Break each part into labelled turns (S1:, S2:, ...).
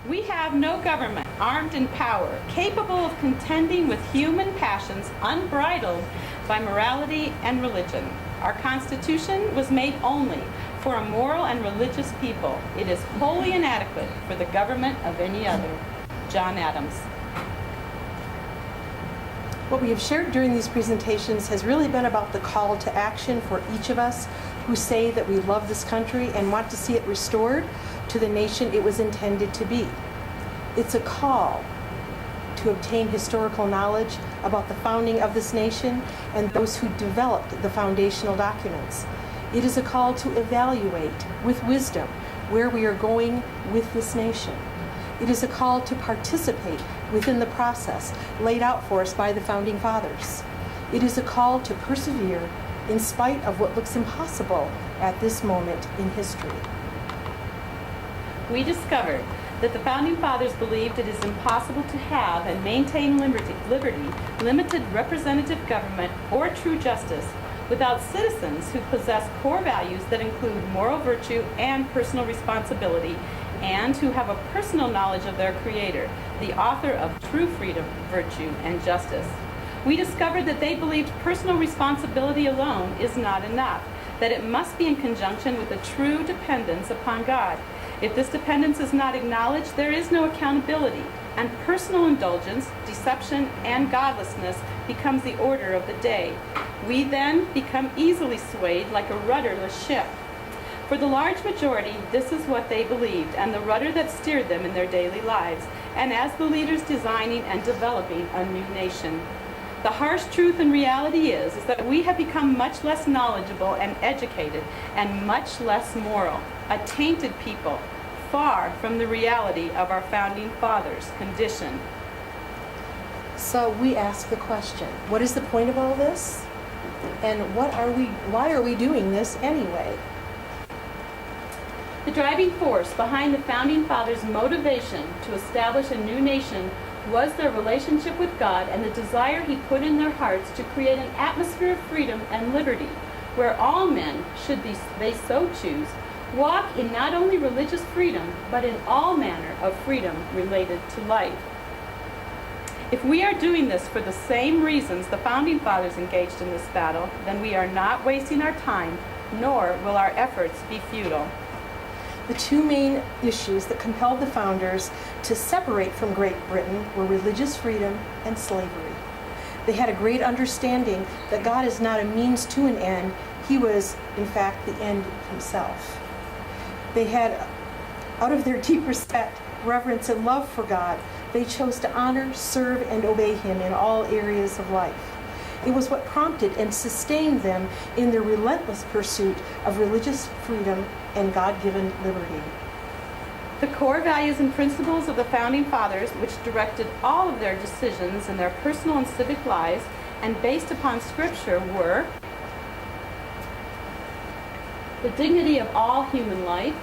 S1: We have no government armed in power, capable of contending with human passions unbridled by morality and religion. Our Constitution was made only for a moral and religious people. It is wholly inadequate for the government of any other. John Adams.
S2: What we have shared during these presentations has really been about the call to action for each of us who say that we love this country and want to see it restored to the nation it was intended to be. It's a call to obtain historical knowledge about the founding of this nation and those who developed the foundational documents. It is a call to evaluate with wisdom where we are going with this nation. It is a call to participate within the process laid out for us by the Founding Fathers. It is a call to persevere in spite of what looks impossible at this moment in history.
S1: We discovered that the Founding Fathers believed it is impossible to have and maintain liberty, limited representative government, or true justice without citizens who possess core values that include moral virtue and personal responsibility, and who have a personal knowledge of their Creator, the author of true freedom, virtue, and justice. We discovered that they believed personal responsibility alone is not enough, that it must be in conjunction with a true dependence upon God. If this dependence is not acknowledged, there is no accountability, and personal indulgence, deception, and godlessness becomes the order of the day. We then become easily swayed like a rudderless ship. For the large majority, this is what they believed, and the rudder that steered them in their daily lives, and as the leaders designing and developing a new nation. The harsh truth and reality is that we have become much less knowledgeable and educated, and much less moral, a tainted people, far from the reality of our Founding Fathers' condition.
S2: So we ask the question, what is the point of all this? And why are we doing this anyway?
S1: The driving force behind the Founding Fathers' motivation to establish a new nation was their relationship with God and the desire He put in their hearts to create an atmosphere of freedom and liberty, where all men, should they so choose, walk in not only religious freedom, but in all manner of freedom related to life. If we are doing this for the same reasons the Founding Fathers engaged in this battle, then we are not wasting our time, nor will our efforts be futile.
S2: The two main issues that compelled the founders to separate from Great Britain were religious freedom and slavery. They had a great understanding that God is not a means to an end. He was, in fact, the end himself. They had, out of their deep respect, reverence, and love for God, they chose to honor, serve, and obey Him in all areas of life. It was what prompted and sustained them in their relentless pursuit of religious freedom and God-given liberty.
S1: The core values and principles of the Founding Fathers, which directed all of their decisions in their personal and civic lives, and based upon Scripture, were the dignity of all human life,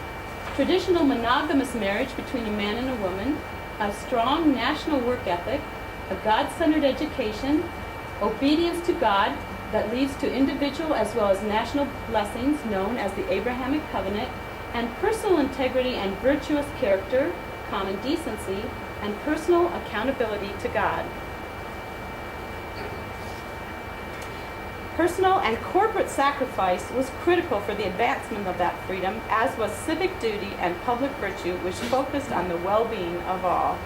S1: traditional monogamous marriage between a man and a woman, a strong national work ethic, a God-centered education, obedience to God that leads to individual as well as national blessings known as the Abrahamic Covenant, and personal integrity and virtuous character, common decency, and personal accountability to God. Personal and corporate sacrifice was critical for the advancement of that freedom, as was civic duty and public virtue, which focused on the well-being of all.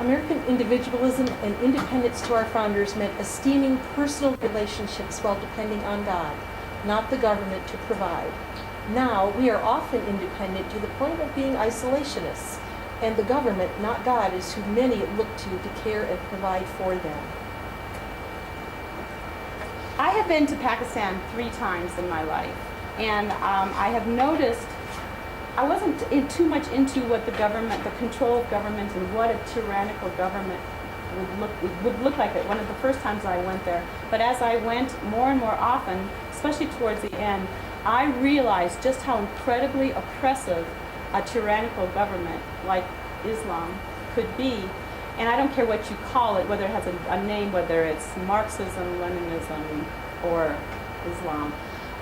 S2: American individualism and independence to our founders meant esteeming personal relationships while depending on God, not the government to provide. Now, we are often independent to the point of being isolationists, and the government, not God, is who many look to care and provide for them.
S1: I have been to Pakistan 3 times in my life, and I have noticed I wasn't too much into what the government, the control of government, and what a tyrannical government would look like it one of the first times I went there. But as I went more and more often, especially towards the end, I realized just how incredibly oppressive a tyrannical government like Islam could be. And I don't care what you call it, whether it has a name, whether it's Marxism, Leninism, or Islam.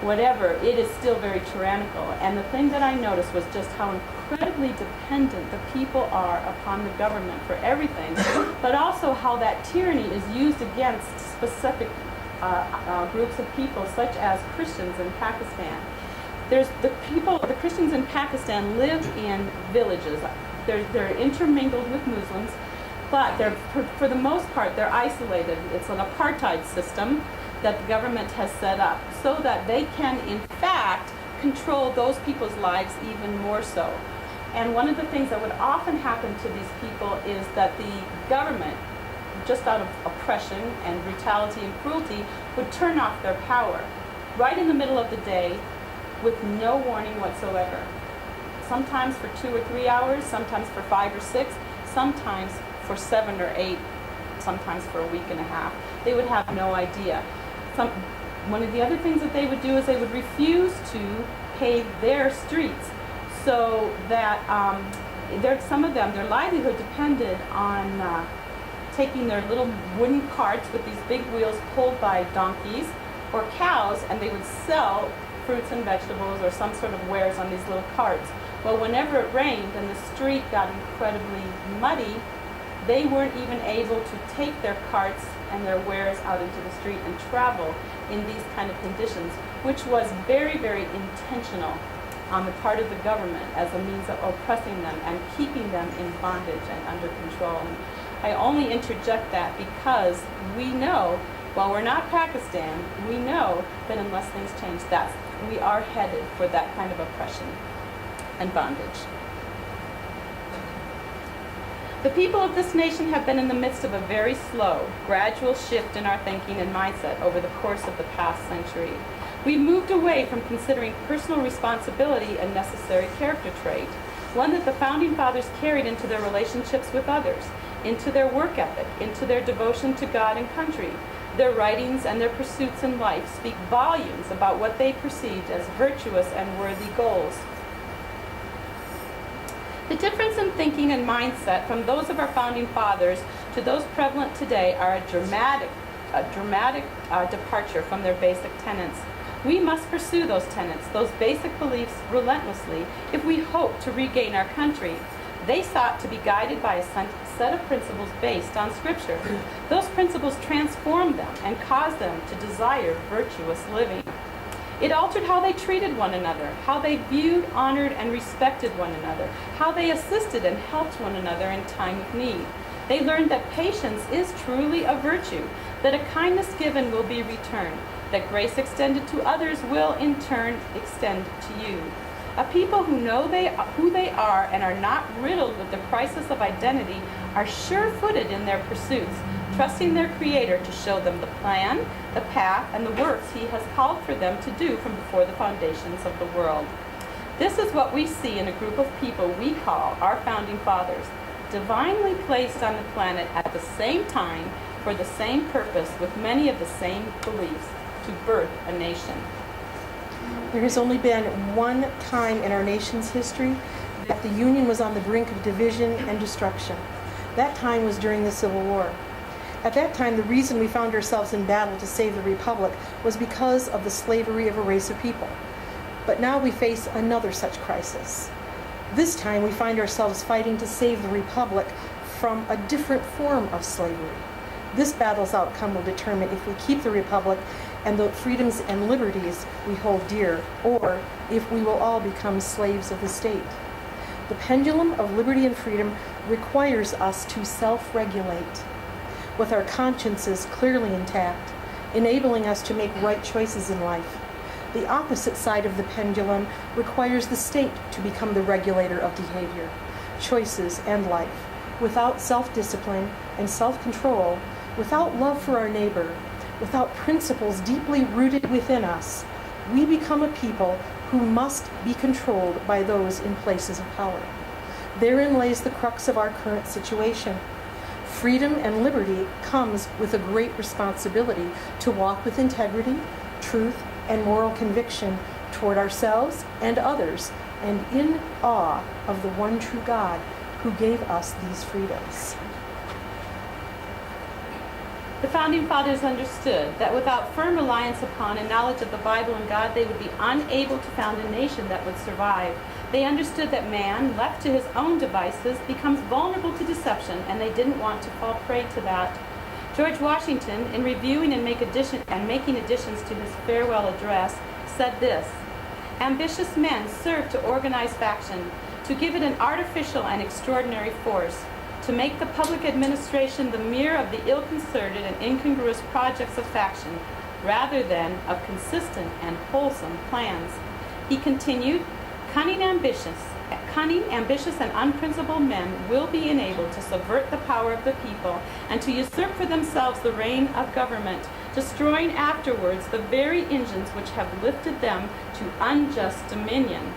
S1: whatever, it is still very tyrannical. And the thing that I noticed was just how incredibly dependent the people are upon the government for everything, but also how that tyranny is used against specific groups of people, such as Christians in Pakistan. The Christians in Pakistan live in villages. They're intermingled with Muslims, but for the most part, they're isolated. It's an apartheid system that the government has set up so that they can, in fact, control those people's lives even more so. And one of the things that would often happen to these people is that the government, just out of oppression and brutality and cruelty, would turn off their power right in the middle of the day with no warning whatsoever. Sometimes for 2 or 3 hours, sometimes for 5 or 6, sometimes for 7 or 8, sometimes for a week and a half. They would have no idea. One of the other things that they would do is they would refuse to pave their streets, so that some of them, their livelihood depended on taking their little wooden carts with these big wheels pulled by donkeys or cows, and they would sell fruits and vegetables or some sort of wares on these little carts. Well, whenever it rained and the street got incredibly muddy, they weren't even able to take their carts and their wares out into the street and travel in these kind of conditions, which was very, very intentional on the part of the government as a means of oppressing them and keeping them in bondage and under control. And I only interject that because we know, while we're not Pakistan, we know that unless things change, we are headed for that kind of oppression and bondage. The people of this nation have been in the midst of a very slow, gradual shift in our thinking and mindset over the course of the past century. We've moved away from considering personal responsibility a necessary character trait, one that the Founding Fathers carried into their relationships with others, into their work ethic, into their devotion to God and country. Their writings and their pursuits in life speak volumes about what they perceived as virtuous and worthy goals. The difference in thinking and mindset from those of our Founding Fathers to those prevalent today are a dramatic departure from their basic tenets. We must pursue those tenets, those basic beliefs, relentlessly if we hope to regain our country. They sought to be guided by a set of principles based on Scripture. Those principles transformed them and caused them to desire virtuous living. It altered how they treated one another, how they viewed, honored, and respected one another, how they assisted and helped one another in time of need. They learned that patience is truly a virtue, that a kindness given will be returned, that grace extended to others will in turn extend to you. A people who know who they are and are not riddled with the crisis of identity are sure-footed in their pursuits, trusting their Creator to show them the plan, the path, and the works He has called for them to do from before the foundations of the world. This is what we see in a group of people we call our Founding Fathers, divinely placed on the planet at the same time for the same purpose with many of the same beliefs, to birth a nation.
S2: There has only been one time in our nation's history that the Union was on the brink of division and destruction. That time was during the Civil War. At that time, the reason we found ourselves in battle to save the Republic was because of the slavery of a race of people. But now we face another such crisis. This time, we find ourselves fighting to save the Republic from a different form of slavery. This battle's outcome will determine if we keep the Republic and the freedoms and liberties we hold dear, or if we will all become slaves of the state. The pendulum of liberty and freedom requires us to self-regulate, with our consciences clearly intact, enabling us to make right choices in life. The opposite side of the pendulum requires the state to become the regulator of behavior, choices, and life. Without self-discipline and self-control, without love for our neighbor, without principles deeply rooted within us, we become a people who must be controlled by those in places of power. Therein lays the crux of our current situation. Freedom and liberty comes with a great responsibility to walk with integrity, truth, and moral conviction toward ourselves and others, and in awe of the one true God who gave us these freedoms.
S1: The Founding Fathers understood that without firm reliance upon and knowledge of the Bible and God, they would be unable to found a nation that would survive. They understood that man, left to his own devices, becomes vulnerable to deception, and they didn't want to fall prey to that. George Washington, in reviewing and making additions to his farewell address, said this: "Ambitious men serve to organize faction, to give it an artificial and extraordinary force, to make the public administration the mirror of the ill-concerted and incongruous projects of faction, rather than of consistent and wholesome plans." He continued, cunning, ambitious, and unprincipled men will be enabled to subvert the power of the people and to usurp for themselves the reign of government, destroying afterwards the very engines which have lifted them to unjust dominion.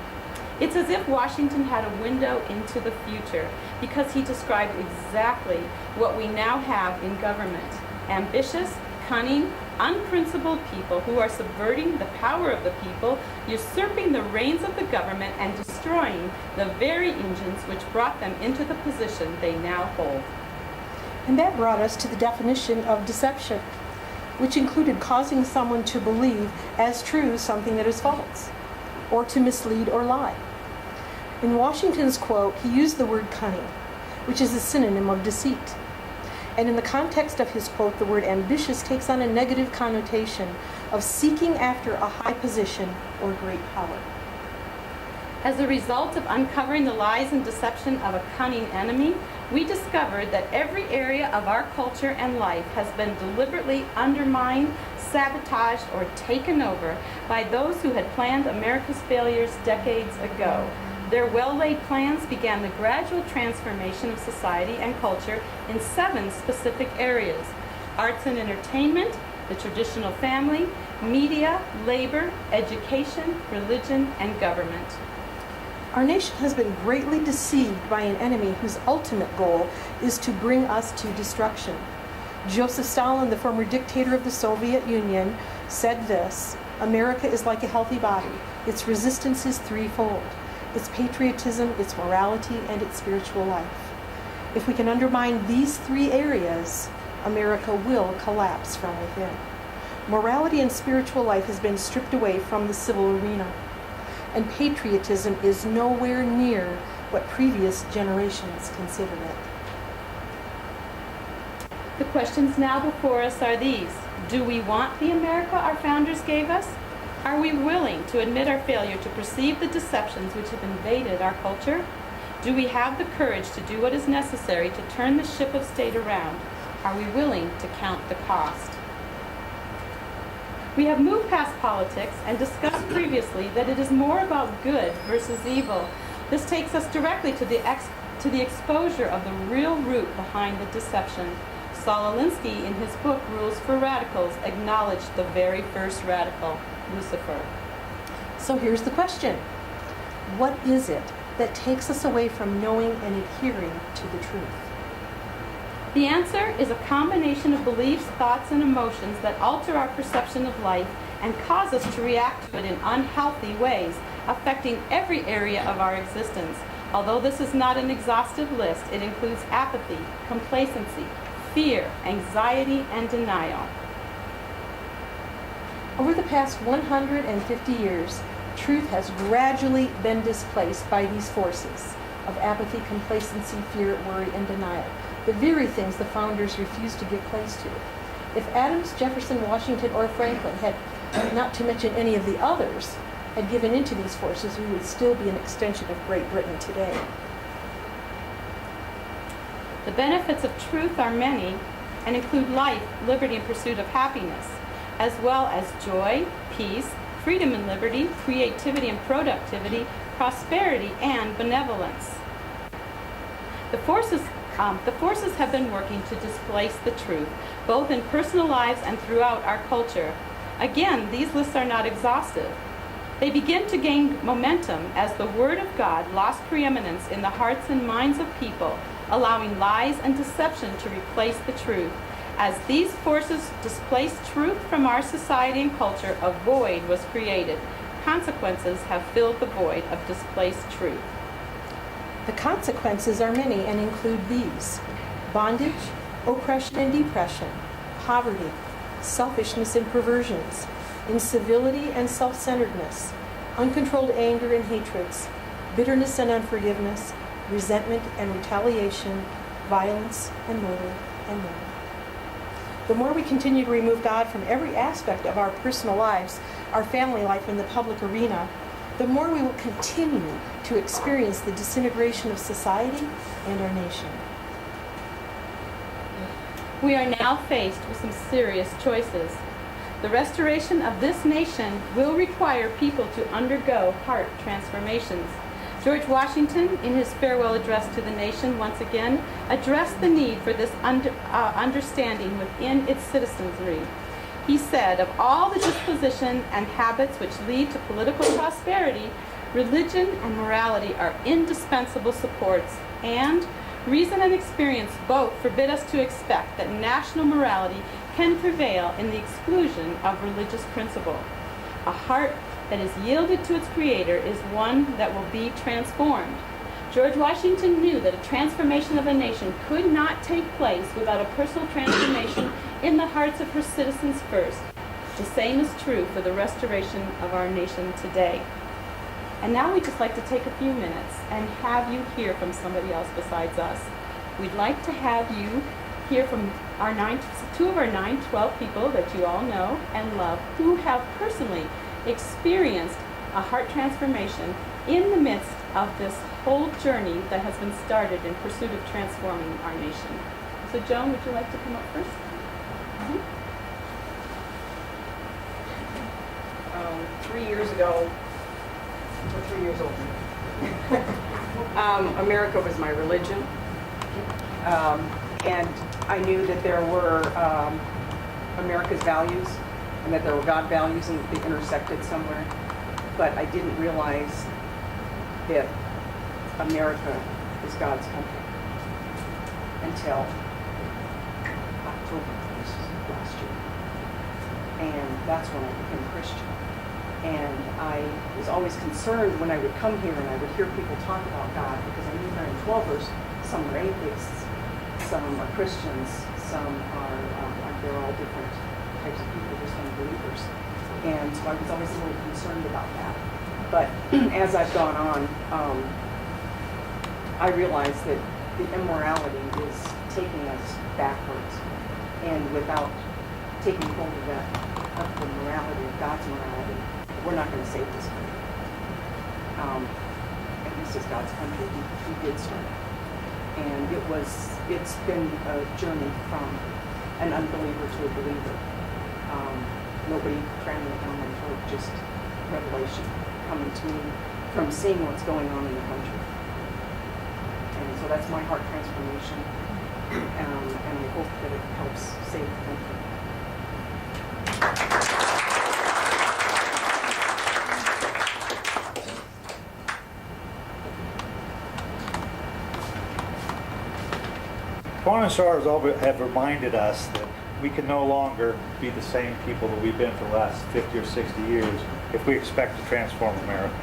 S1: It's as if Washington had a window into the future, because he described exactly what we now have in government: ambitious, cunning, unprincipled people who are subverting the power of the people, usurping the reins of the government, and destroying the very engines which brought them into the position they now hold.
S2: And that brought us to the definition of deception, which included causing someone to believe as true something that is false, or to mislead or lie. In Washington's quote, he used the word cunning, which is a synonym of deceit. And in the context of his quote, the word ambitious takes on a negative connotation of seeking after a high position or great power.
S1: As a result of uncovering the lies and deception of a cunning enemy, we discovered that every area of our culture and life has been deliberately undermined, sabotaged, or taken over by those who had planned America's failures decades ago. Their well-laid plans began the gradual transformation of society and culture in 7 specific areas: arts and entertainment, the traditional family, media, labor, education, religion, and government.
S2: Our nation has been greatly deceived by an enemy whose ultimate goal is to bring us to destruction. Joseph Stalin, the former dictator of the Soviet Union, said this: "America is like a healthy body. Its resistance is threefold: its patriotism, its morality, and its spiritual life." If we can undermine these 3 areas, America will collapse from within. Morality and spiritual life has been stripped away from the civil arena, and patriotism is nowhere near what previous generations considered it.
S1: The questions now before us are these: do we want the America our founders gave us? Are we willing to admit our failure to perceive the deceptions which have invaded our culture? Do we have the courage to do what is necessary to turn the ship of state around? Are we willing to count the cost? We have moved past politics and discussed previously that it is more about good versus evil. This takes us directly to the exposure of the real root behind the deception. Saul Alinsky, in his book Rules for Radicals, acknowledged the very first radical, Lucifer.
S2: So here's the question: what is it that takes us away from knowing and adhering to the truth?
S1: The answer is a combination of beliefs, thoughts, and emotions that alter our perception of life and cause us to react to it in unhealthy ways, affecting every area of our existence. Although this is not an exhaustive list, it includes apathy, complacency, fear, anxiety, and denial.
S2: Over the past 150 years, truth has gradually been displaced by these forces of apathy, complacency, fear, worry, and denial, the very things the founders refused to give place to. If Adams, Jefferson, Washington, or Franklin had, not to mention any of the others, had given into these forces, we would still be an extension of Great Britain today.
S1: The benefits of truth are many and include life, liberty, and pursuit of happiness, as well as joy, peace, freedom and liberty, creativity and productivity, prosperity, and benevolence. The forces have been working to displace the truth, both in personal lives and throughout our culture. Again, these lists are not exhaustive. They begin to gain momentum as the Word of God lost preeminence in the hearts and minds of people, allowing lies and deception to replace the truth. As these forces displaced truth from our society and culture, a void was created. Consequences have filled the void of displaced truth.
S2: The consequences are many and include these: bondage, oppression and depression, poverty, selfishness and perversions, incivility and self-centeredness, uncontrolled anger and hatreds, bitterness and unforgiveness, resentment and retaliation, violence and murder and murder. The more we continue to remove God from every aspect of our personal lives, our family life, and the public arena, the more we will continue to experience the disintegration of society and our nation.
S1: We are now faced with some serious choices. The restoration of this nation will require people to undergo heart transformations. George Washington, in his farewell address to the nation, once again addressed the need for this understanding within its citizenry. He said, of all the disposition and habits which lead to political prosperity, religion and morality are indispensable supports, and reason and experience both forbid us to expect that national morality can prevail in the exclusion of religious principle. A heart that is yielded to its Creator is one that will be transformed. George Washington knew that a transformation of a nation could not take place without a personal transformation in the hearts of her citizens first. The same is true for the restoration of our nation today. And now we'd just like to take a few minutes and have you hear from somebody else besides us. We'd like to have you hear from two of our 912 people that you all know and love who have personally experienced a heart transformation in the midst of this whole journey that has been started in pursuit of transforming our nation. So Joan, would you like to come up first?
S3: 3 years ago, or 3 years old, America was my religion, and I knew that there were America's values and that there were God values and that they intersected somewhere, but I didn't realize that America is God's country until October last year, and that's when I became Christian. And I was always concerned when I would come here and I would hear people talk about God, because I knew 912ers, some are atheists, some are Christians, some are, they're all different types of people, just unbelievers. And so I was always a little concerned about that. But as I've gone on, I realized that the immorality is taking us backwards. And without taking hold of that, of the morality, of God's morality, we're not going to save this country. And this is God's country. He did start it. And it's been a journey from an unbeliever to a believer. Nobody cramming it down my throat, just revelation coming to me from seeing what's going on in the country. And so that's my heart transformation. And I hope that it helps save the country.
S4: Corner stars have reminded us that we can no longer be the same people that we've been for the last 50 or 60 years if we expect to transform America.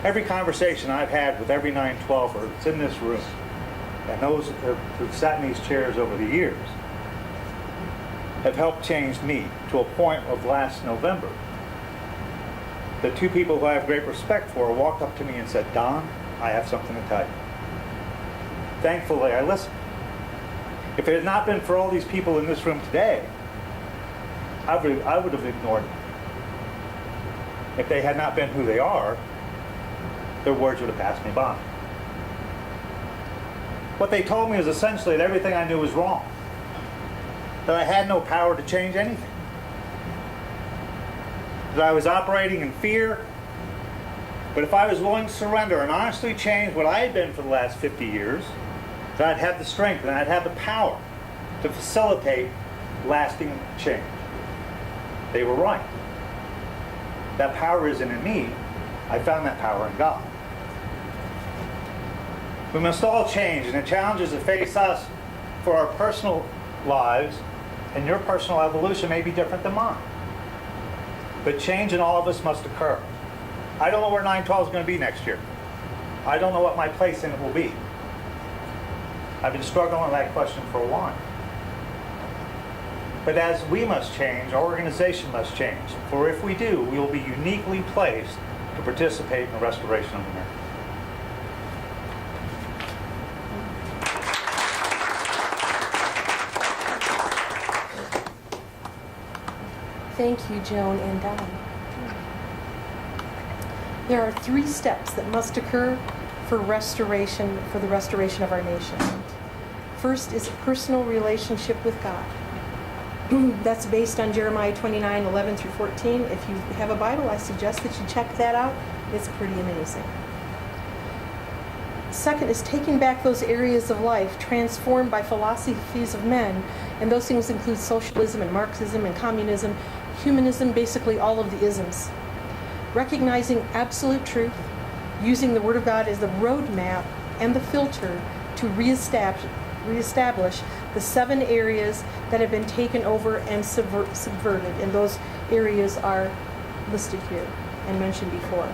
S4: Every conversation I've had with every 912er that's in this room, and those who've sat in these chairs over the years, have helped change me to a point of last November. The two people who I have great respect for walked up to me and said, "Don, I have something to tell you." Thankfully, I listened. If it had not been for all these people in this room today, I would have ignored them. If they had not been who they are, their words would have passed me by. What they told me was essentially that everything I knew was wrong, that I had no power to change anything, that I was operating in fear, but if I was willing to surrender and honestly change what I had been for the last 50 years, that I'd have the strength and I'd have the power to facilitate lasting change. They were right. That power isn't in me. I found that power in God. We must all change, and the challenges that face us for our personal lives and your personal evolution may be different than mine. But change in all of us must occur. I don't know where 912 is going to be next year. I don't know what my place in it will be. I've been struggling with that question for a while. But as we must change, our organization must change. For if we do, we will be uniquely placed to participate in the restoration of America.
S2: Thank you, Joan and Don. There are 3 steps that must occur for the restoration of our nation. First is a personal relationship with God. That's based on Jeremiah 29:11 through 14. If you have a Bible, I suggest that you check that out. It's pretty amazing. Second is taking back those areas of life transformed by philosophies of men, and those things include socialism and Marxism and communism, humanism, basically all of the isms. Recognizing absolute truth, using the Word of God as the roadmap and the filter to reestablish the 7 areas that have been taken over and subverted, and those areas are listed here and mentioned before.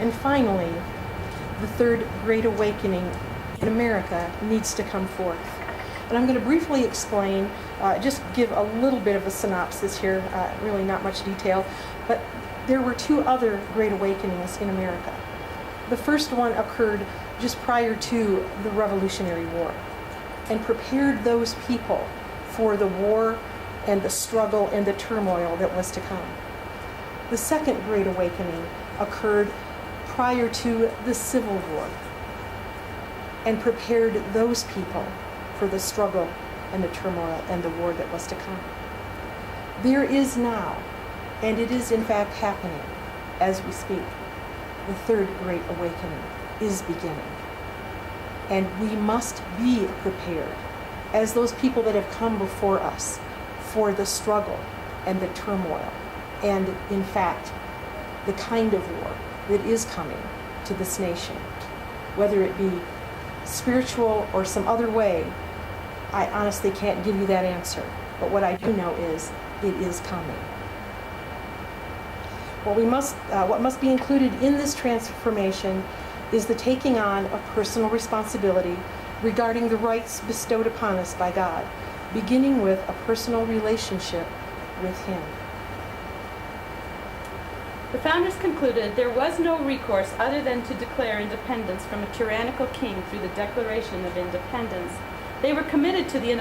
S2: And finally, the third Great Awakening in America needs to come forth. And I'm going to briefly explain, just give a little bit of a synopsis here, really not much detail, but there were 2 other Great Awakenings in America. The first one occurred just prior to the Revolutionary War and prepared those people for the war and the struggle and the turmoil that was to come. The second Great Awakening occurred prior to the Civil War and prepared those people for the struggle and the turmoil and the war that was to come. There is now, and it is in fact happening as we speak, the third Great Awakening is beginning. And we must be prepared as those people that have come before us for the struggle and the turmoil and, in fact, the kind of war that is coming to this nation. Whether it be spiritual or some other way, I honestly can't give you that answer. But what I do know is it is coming. What must be included in this transformation is the taking on of personal responsibility regarding the rights bestowed upon us by God, beginning with a personal relationship with Him.
S1: The founders concluded there was no recourse other than to declare independence from a tyrannical king through the Declaration of Independence. They were committed to the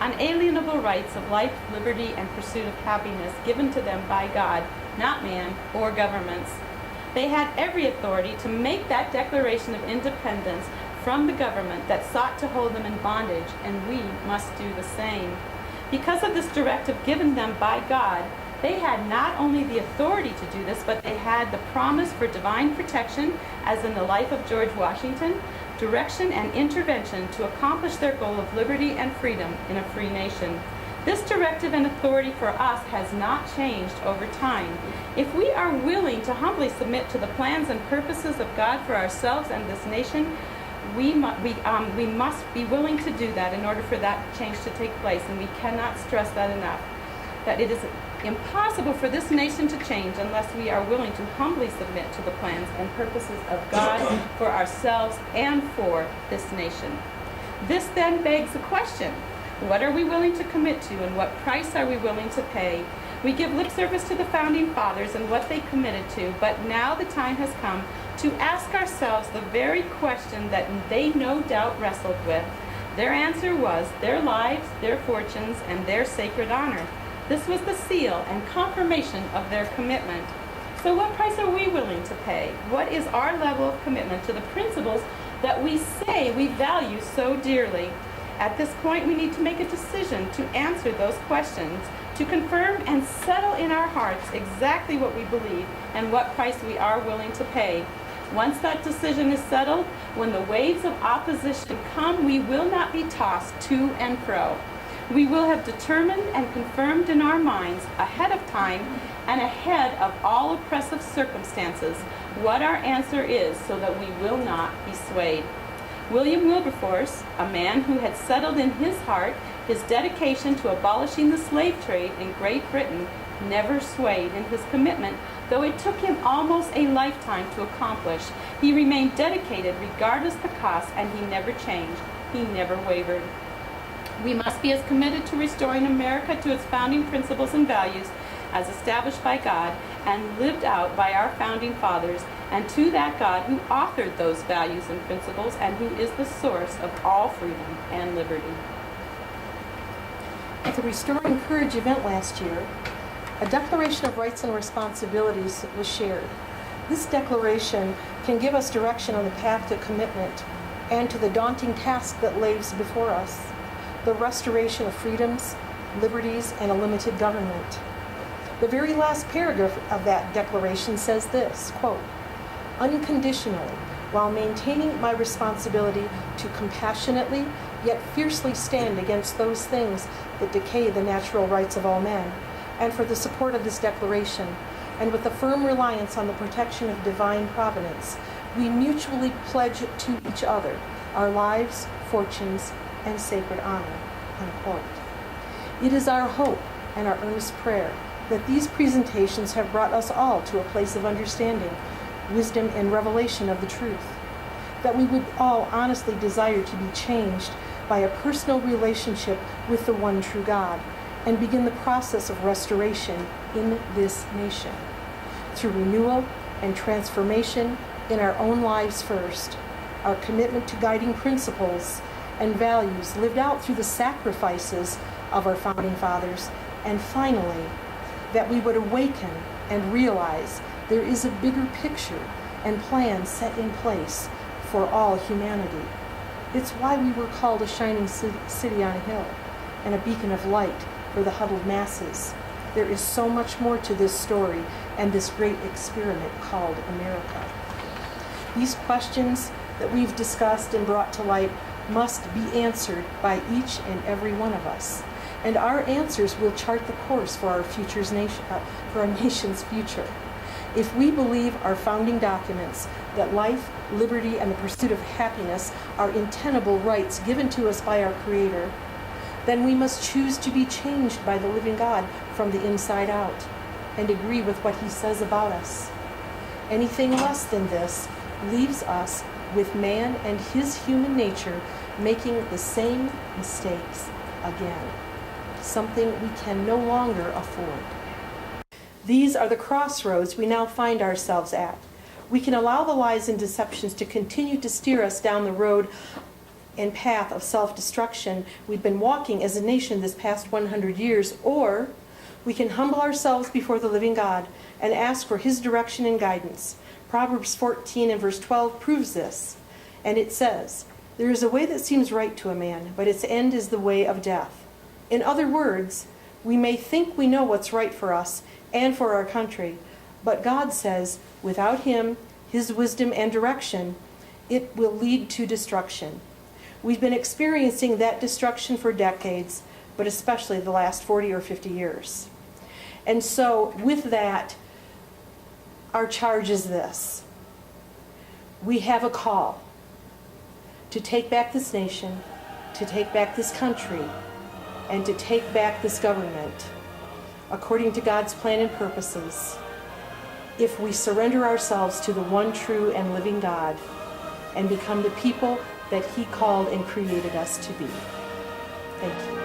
S1: unalienable rights of life, liberty, and pursuit of happiness given to them by God, not man or governments. They had every authority to make that Declaration of Independence from the government that sought to hold them in bondage, and we must do the same. Because of this directive given them by God, they had not only the authority to do this, but they had the promise for divine protection, as in the life of George Washington, direction and intervention to accomplish their goal of liberty and freedom in a free nation. This directive and authority for us has not changed over time. If we are willing to humbly submit to the plans and purposes of God for ourselves and this nation, we must be willing to do that in order for that change to take place, and we cannot stress that enough, that it is impossible for this nation to change unless we are willing to humbly submit to the plans and purposes of God for ourselves and for this nation. This then begs the question, what are we willing to commit to, and what price are we willing to pay? We give lip service to the Founding Fathers and what they committed to, but now the time has come to ask ourselves the very question that they no doubt wrestled with. Their answer was their lives, their fortunes, and their sacred honor. This was the seal and confirmation of their commitment. So what price are we willing to pay? What is our level of commitment to the principles that we say we value so dearly? At this point, we need to make a decision to answer those questions, to confirm and settle in our hearts exactly what we believe and what price we are willing to pay. Once that decision is settled, when the waves of opposition come, we will not be tossed to and fro. We will have determined and confirmed in our minds ahead of time and ahead of all oppressive circumstances what our answer is, so that we will not be swayed. William Wilberforce, a man who had settled in his heart his dedication to abolishing the slave trade in Great Britain, never swayed in his commitment, though it took him almost a lifetime to accomplish. He remained dedicated regardless the cost, and he never changed. He never wavered. We must be as committed to restoring America to its founding principles and values as established by God and lived out by our founding fathers, and to that God who authored those values and principles and who is the source of all freedom and liberty.
S2: At the Restoring Courage event last year, a Declaration of Rights and Responsibilities was shared. This declaration can give us direction on the path to commitment and to the daunting task that lays before us, the restoration of freedoms, liberties, and a limited government. The very last paragraph of that declaration says this, quote, "Unconditionally, while maintaining my responsibility to compassionately yet fiercely stand against those things that decay the natural rights of all men, and for the support of this declaration, and with a firm reliance on the protection of divine providence, we mutually pledge to each other our lives, fortunes, and sacred honor," unquote. It is our hope and our earnest prayer that these presentations have brought us all to a place of understanding, wisdom, and revelation of the truth, that we would all honestly desire to be changed by a personal relationship with the one true God, and begin the process of restoration in this nation, through renewal and transformation in our own lives first, our commitment to guiding principles and values lived out through the sacrifices of our founding fathers, and finally, that we would awaken and realize there is a bigger picture and plan set in place for all humanity. It's why we were called a shining city on a hill and a beacon of light for the huddled masses. There is so much more to this story and this great experiment called America. These questions that we've discussed and brought to light must be answered by each and every one of us. And our answers will chart the course for our nation's future. If we believe our founding documents that life, liberty, and the pursuit of happiness are intenable rights given to us by our Creator, then we must choose to be changed by the living God from the inside out and agree with what He says about us. Anything less than this leaves us with man and his human nature making the same mistakes again, something we can no longer afford. These are the crossroads we now find ourselves at. We can allow the lies and deceptions to continue to steer us down the road and path of self-destruction we've been walking as a nation this past 100 years, or we can humble ourselves before the living God and ask for His direction and guidance. Proverbs 14 and verse 12 proves this, and it says, "There is a way that seems right to a man, but its end is the way of death." In other words, we may think we know what's right for us and for our country, but God says, without Him, His wisdom and direction, it will lead to destruction. We've been experiencing that destruction for decades, but especially the last 40 or 50 years. And so, with that, our charge is this. We have a call to take back this nation, to take back this country, and to take back this government according to God's plan and purposes, if we surrender ourselves to the one true and living God and become the people that He called and created us to be. Thank you.